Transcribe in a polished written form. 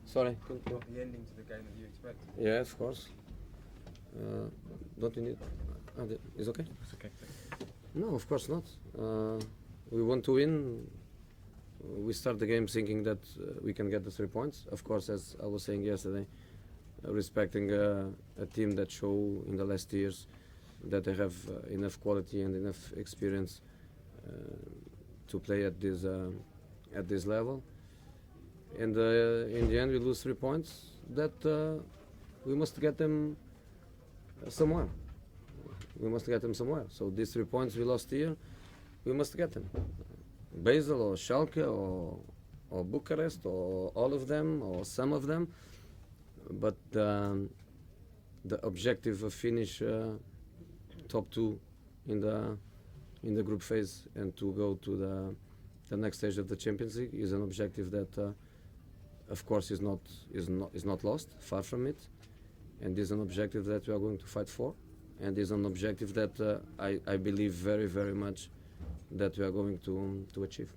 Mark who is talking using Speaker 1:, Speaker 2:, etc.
Speaker 1: Sorry.
Speaker 2: Not the ending to the game that you expected.
Speaker 1: Yeah, of course. Don't you need? Is okay?
Speaker 2: It's okay.
Speaker 1: No, of course not. We want to win. We start the game thinking that we can get the 3 points. Of course, as I was saying yesterday, respecting a team that show in the last years that they have enough quality and enough experience to play at this level. And in the end, we lose 3 points. That we must get them somewhere. We must get them somewhere. So these 3 points we lost here, we must get them. Basel or Schalke or Bucharest or all of them or some of them. But the objective of finish top 2 in the group phase and to go to the next stage of the Champions League is an objective that, of course, is not lost. Far from it, and is an objective that we are going to fight for, and is an objective that I believe very, very much that we are going to achieve.